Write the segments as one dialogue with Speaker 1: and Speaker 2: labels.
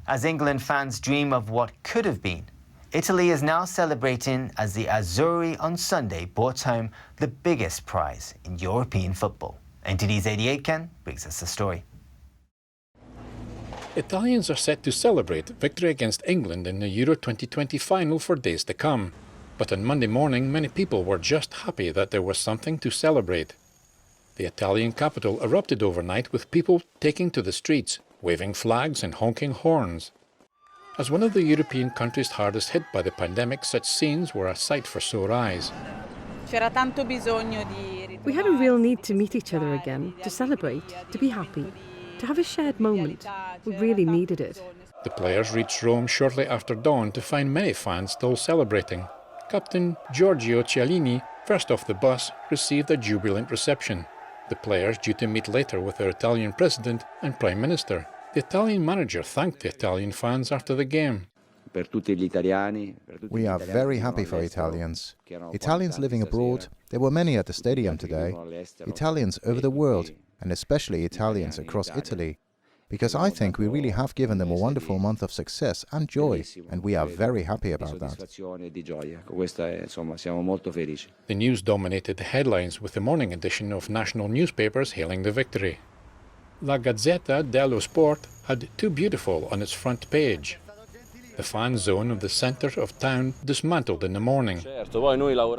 Speaker 1: As England fans dream of what could have been, Italy is now celebrating as the Azzurri on Sunday brought home the biggest prize in European football. NTD's 88 Ken brings us the story.
Speaker 2: Italians are set to celebrate victory against England in the Euro 2020 final for days to come. But on Monday morning, many people were just happy that there was something to celebrate. The Italian capital erupted overnight with people taking to the streets, waving flags and honking horns. As one of the European countries hardest hit by the pandemic, such scenes were a sight for sore eyes.
Speaker 3: We had a real need to meet each other again, to celebrate, to be happy, to have a shared moment. We really needed it.
Speaker 2: The players reached Rome shortly after dawn to find many fans still celebrating. Captain Giorgio Cialini, first off the bus, received a jubilant reception. The players due to meet later with their Italian president and prime minister. The Italian manager thanked the Italian fans after the game.
Speaker 4: We are very happy for Italians. Italians living abroad, there were many at the stadium today. Italians over the world, and especially Italians across Italy. Because I think we really have given them a wonderful month of success and joy, and we are very happy about that.
Speaker 2: The news dominated the headlines with the morning edition of national newspapers hailing the victory. La Gazzetta dello Sport had Too Beautiful on its front page. The fan zone of the centre of town dismantled in the morning.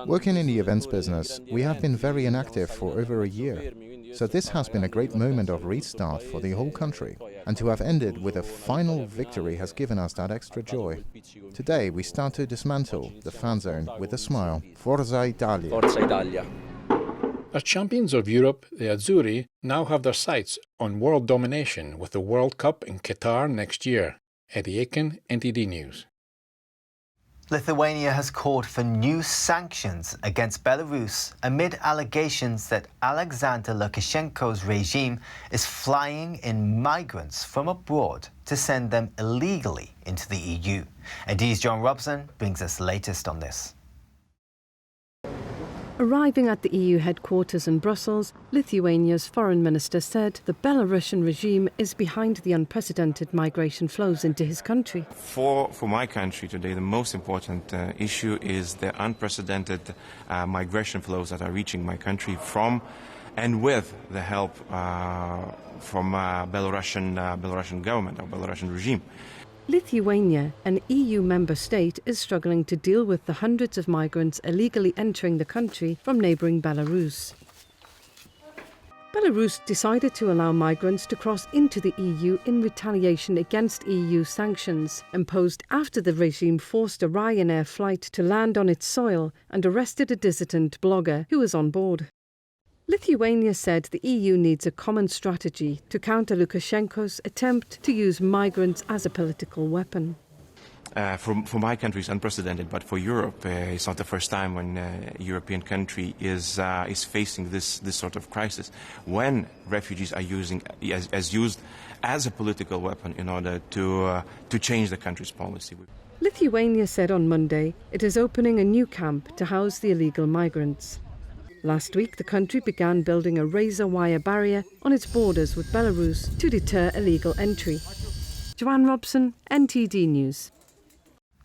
Speaker 4: Working in the events business, we have been very inactive for over a year. So this has been a great moment of restart for the whole country. And to have ended with a final victory has given us that extra joy. Today we start to dismantle the fan zone with a smile. Forza Italia!
Speaker 5: Forza Italia!
Speaker 2: As champions of Europe, the Azzurri now have their sights on world domination with the World Cup in Qatar next year. Eddie Aiken, NTD News.
Speaker 1: Lithuania has called for new sanctions against Belarus amid allegations that Alexander Lukashenko's regime is flying in migrants from abroad to send them illegally into the EU. NTD's John Robson brings us the latest on this.
Speaker 3: Arriving at the EU headquarters in Brussels, Lithuania's foreign minister said the Belarusian regime is behind the unprecedented migration flows into his country.
Speaker 6: For my country today, the most important issue is the unprecedented migration flows that are reaching my country from and with the help from Belarusian government or Belarusian regime.
Speaker 3: Lithuania, an EU member state, is struggling to deal with the hundreds of migrants illegally entering the country from neighbouring Belarus. Belarus decided to allow migrants to cross into the EU in retaliation against EU sanctions, imposed after the regime forced a Ryanair flight to land on its soil and arrested a dissident blogger who was on board. Lithuania said the EU needs a common strategy to counter Lukashenko's attempt to use migrants as a political weapon.
Speaker 6: For my country, it's unprecedented, but for Europe, it's not the first time when a European country is facing this sort of crisis, when refugees are used as a political weapon in order to change the country's policy.
Speaker 3: Lithuania said on Monday it is opening a new camp to house the illegal migrants. Last week, the country began building a razor wire barrier on its borders with Belarus to deter illegal entry. Joanne Robson, NTD News.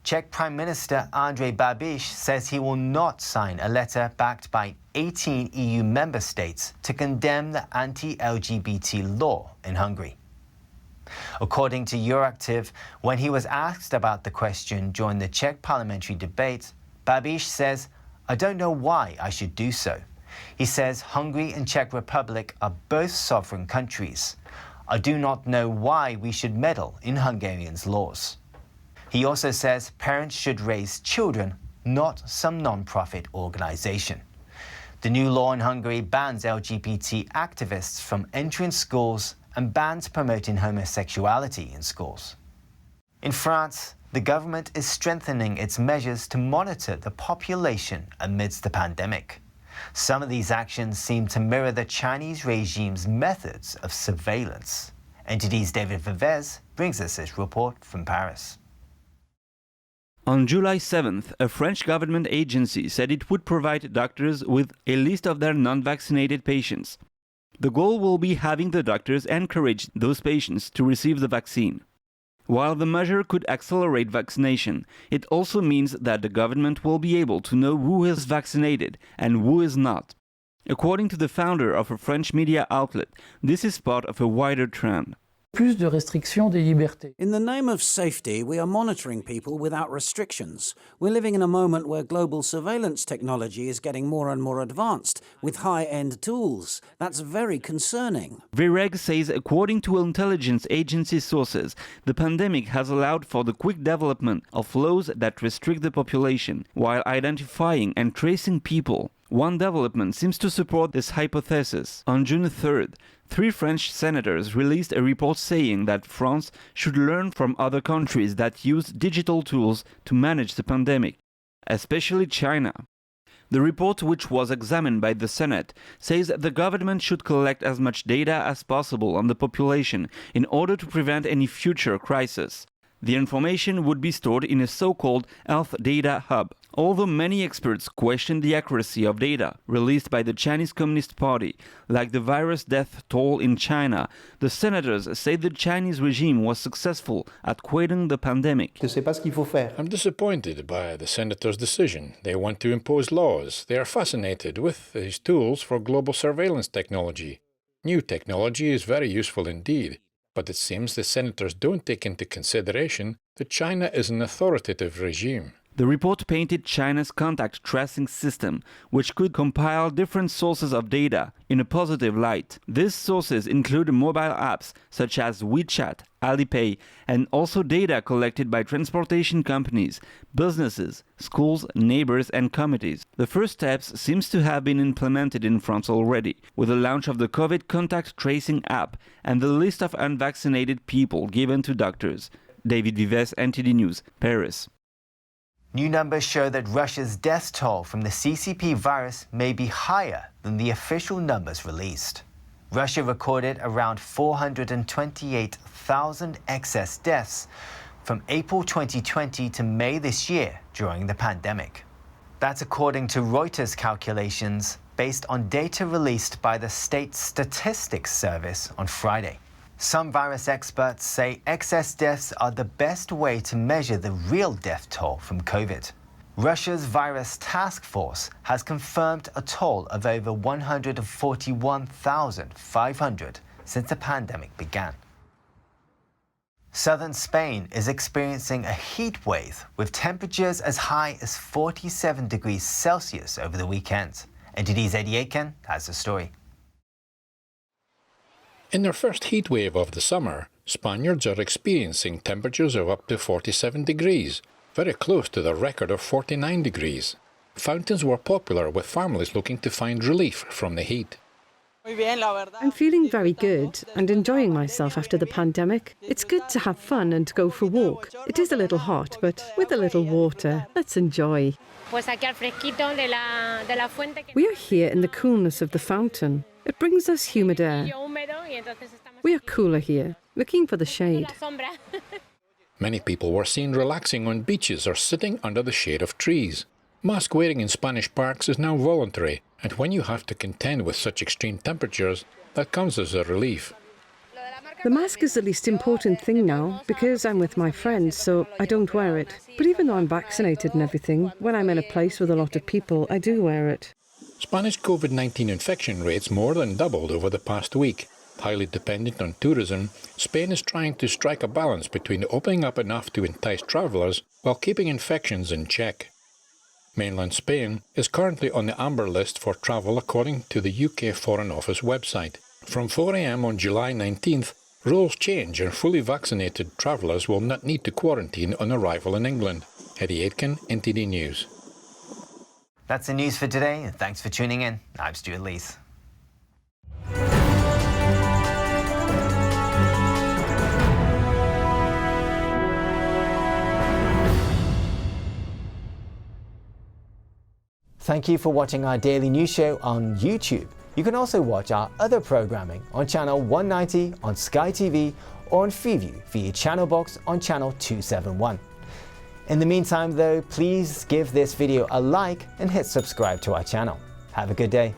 Speaker 1: Czech Prime Minister Andrej Babiš says he will not sign a letter backed by 18 EU member states to condemn the anti-LGBT law in Hungary. According to Euractiv, when he was asked about the question during the Czech parliamentary debate, Babiš says, "I don't know why I should do so." He says Hungary and Czech Republic are both sovereign countries. "I do not know why we should meddle in Hungarians' laws." He also says parents should raise children, not some non-profit organization. The new law in Hungary bans LGBT activists from entering schools and bans promoting homosexuality in schools. In France, the government is strengthening its measures to monitor the population amidst the pandemic. Some of these actions seem to mirror the Chinese regime's methods of surveillance. NTD's David Vivez brings us this report from Paris.
Speaker 7: On July 7th, a French government agency said it would provide doctors with a list of their non-vaccinated patients. The goal will be having the doctors encourage those patients to receive the vaccine. While the measure could accelerate vaccination, it also means that the government will be able to know who is vaccinated and who is not. According to the founder of a French media outlet, this is part of a wider trend.
Speaker 5: Plus de restrictions des libertés.
Speaker 8: In the name of safety, we are monitoring people without restrictions. We're living in a moment where global surveillance technology is getting more and more advanced, with high-end tools. That's very concerning.
Speaker 7: Vireg says according to intelligence agency sources, the pandemic has allowed for the quick development of laws that restrict the population, while identifying and tracing people. One development seems to support this hypothesis. On June 3rd, 3 French senators released a report saying that France should learn from other countries that use digital tools to manage the pandemic, especially China. The report, which was examined by the Senate, says the government should collect as much data as possible on the population in order to prevent any future crisis. The information would be stored in a so-called health data hub. Although many experts question the accuracy of data released by the Chinese Communist Party, like the virus death toll in China, the senators say the Chinese regime was successful at quieting the pandemic.
Speaker 2: I'm disappointed by the senators' decision. They want to impose laws. They are fascinated with these tools for global surveillance technology. New technology is very useful indeed. But it seems the senators don't take into consideration that China is an authoritative regime.
Speaker 7: The report painted China's contact tracing system, which could compile different sources of data, in a positive light. These sources include mobile apps such as WeChat, Alipay, and also data collected by transportation companies, businesses, schools, neighbors, and committees. The first steps seems to have been implemented in France already, with the launch of the COVID contact tracing app and the list of unvaccinated people given to doctors. David Vives, NTD News, Paris.
Speaker 1: New numbers show that Russia's death toll from the CCP virus may be higher than the official numbers released. Russia recorded around 428,000 excess deaths from April 2020 to May this year during the pandemic. That's according to Reuters calculations based on data released by the State Statistics Service on Friday. Some virus experts say excess deaths are the best way to measure the real death toll from COVID. Russia's virus task force has confirmed a toll of over 141,500 since the pandemic began. Southern Spain is experiencing a heat wave with temperatures as high as 47 degrees Celsius over the weekend. NTD's Eddie Aitken has the story.
Speaker 2: In their first heat wave of the summer, Spaniards are experiencing temperatures of up to 47 degrees, very close to the record of 49 degrees. Fountains were popular with families looking to find relief from the heat.
Speaker 3: I'm feeling very good and enjoying myself after the pandemic. It's good to have fun and to go for a walk. It is a little hot, but with a little water, let's enjoy. We are here in the coolness of the fountain. It brings us humid air. We are cooler here, looking for the shade.
Speaker 2: Many people were seen relaxing on beaches or sitting under the shade of trees. Mask wearing in Spanish parks is now voluntary, and when you have to contend with such extreme temperatures, that comes as a relief.
Speaker 3: The mask is the least important thing now, because I'm with my friends, so I don't wear it. But even though I'm vaccinated and everything, when I'm in a place with a lot of people, I do wear it.
Speaker 2: Spanish COVID-19 infection rates more than doubled over the past week. Highly dependent on tourism, Spain is trying to strike a balance between opening up enough to entice travellers while keeping infections in check. Mainland Spain is currently on the amber list for travel according to the UK Foreign Office website. From 4 a.m. on July 19th, rules change and fully vaccinated travellers will not need to quarantine on arrival in England. Eddie Aitken, NTD News.
Speaker 1: That's the news for today, and thanks for tuning in. I'm Stuart Lees. Thank you for watching our daily news show on YouTube. You can also watch our other programming on channel 190 on Sky TV or on Freeview via channel box on channel 271. In the meantime though, please give this video a like and hit subscribe to our channel. Have a good day.